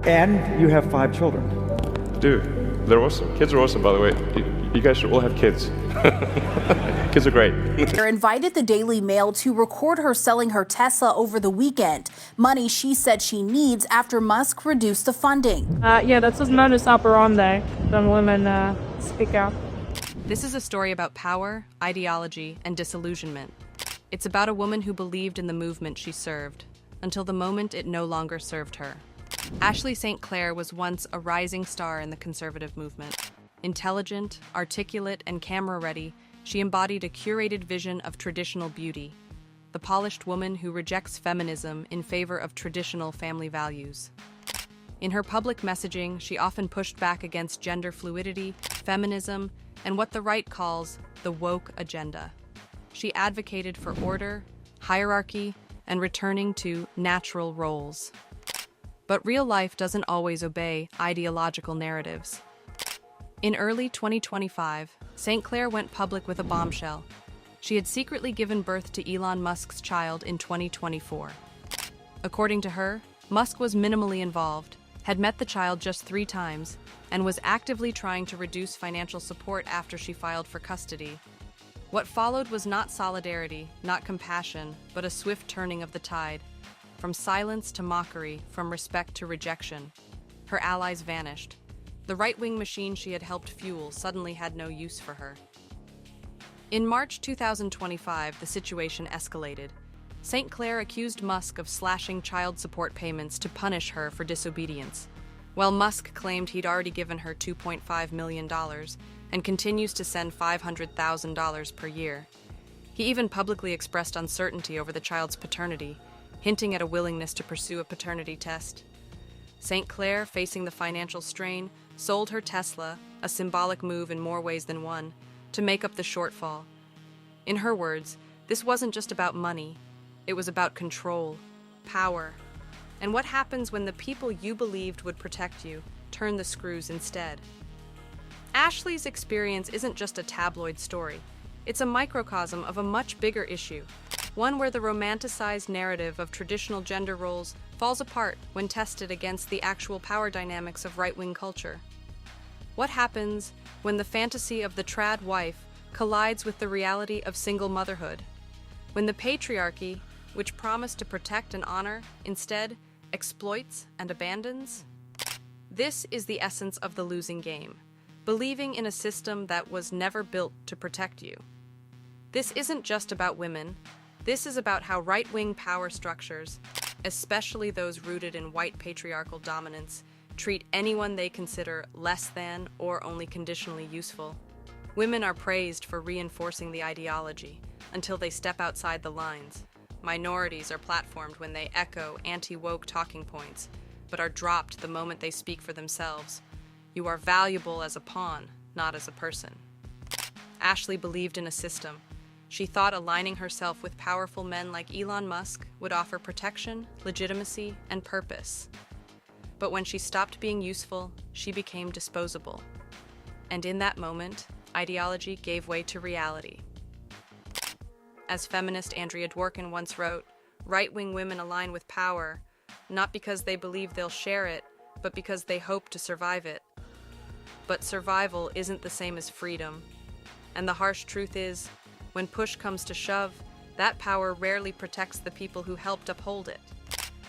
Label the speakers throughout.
Speaker 1: And you have 5 children.
Speaker 2: Dude, they're awesome. Kids are awesome, by the way. You guys should all have kids. Kids are great.
Speaker 3: Invited the Daily Mail to record her selling her Tesla over the weekend. Money she said she needs after Musk reduced the funding.
Speaker 4: Yeah, that's his modus operandi when women speak out.
Speaker 5: This is a story about power, ideology, and disillusionment. It's about a woman who believed in the movement she served, until the moment it no longer served her. Ashley St. Clair was once a rising star in the conservative movement. Intelligent, articulate, and camera-ready, she embodied a curated vision of traditional beauty, the polished woman who rejects feminism in favor of traditional family values. In her public messaging, she often pushed back against gender fluidity, feminism, and what the right calls the woke agenda. She advocated for order, hierarchy, and returning to natural roles. But real life doesn't always obey ideological narratives. In early 2025, St. Clair went public with a bombshell. She had secretly given birth to Elon Musk's child in 2024. According to her, Musk was minimally involved, had met the child just 3 times, and was actively trying to reduce financial support after she filed for custody. What followed was not solidarity, not compassion, but a swift turning of the tide. From silence to mockery, from respect to rejection. Her allies vanished. The right-wing machine she had helped fuel suddenly had no use for her. In March 2025, the situation escalated. St. Clair accused Musk of slashing child support payments to punish her for disobedience, while Musk claimed he'd already given her $2.5 million and continues to send $500,000 per year. He even publicly expressed uncertainty over the child's paternity, hinting at a willingness to pursue a paternity test. St. Clair, facing the financial strain, sold her Tesla, a symbolic move in more ways than one, to make up the shortfall. In her words, this wasn't just about money. It was about control, power, and what happens when the people you believed would protect you turn the screws instead. Ashley's experience isn't just a tabloid story. It's a microcosm of a much bigger issue, one where the romanticized narrative of traditional gender roles falls apart when tested against the actual power dynamics of right-wing culture. What happens when the fantasy of the trad wife collides with the reality of single motherhood? When the patriarchy, which promised to protect and honor, instead exploits and abandons? This is the essence of the losing game, believing in a system that was never built to protect you. This isn't just about women. This is about how right-wing power structures, especially those rooted in white patriarchal dominance, treat anyone they consider less than or only conditionally useful. Women are praised for reinforcing the ideology until they step outside the lines. Minorities are platformed when they echo anti-woke talking points, but are dropped the moment they speak for themselves. You are valuable as a pawn, not as a person. Ashley believed in a system. She thought aligning herself with powerful men like Elon Musk would offer protection, legitimacy, and purpose. But when she stopped being useful, she became disposable. And in that moment, ideology gave way to reality. As feminist Andrea Dworkin once wrote, right-wing women align with power, not because they believe they'll share it, but because they hope to survive it. But survival isn't the same as freedom. And the harsh truth is, when push comes to shove, that power rarely protects the people who helped uphold it.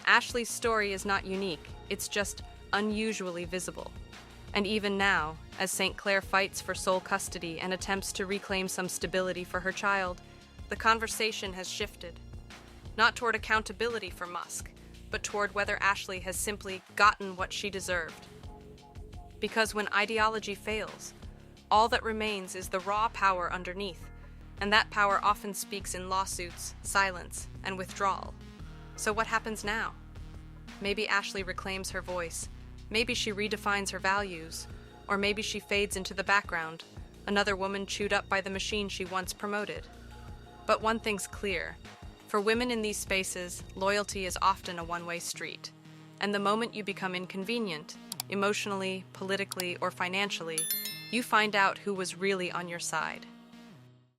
Speaker 5: Ashley's story is not unique, it's just unusually visible. And even now, as St. Clair fights for sole custody and attempts to reclaim some stability for her child, the conversation has shifted. Not toward accountability for Musk, but toward whether Ashley has simply gotten what she deserved. Because when ideology fails, all that remains is the raw power underneath, and that power often speaks in lawsuits, silence, and withdrawal. So what happens now? Maybe Ashley reclaims her voice, maybe she redefines her values, or maybe she fades into the background, another woman chewed up by the machine she once promoted. But one thing's clear. For women in these spaces, loyalty is often a one-way street. And the moment you become inconvenient, emotionally, politically, or financially, you find out who was really on your side.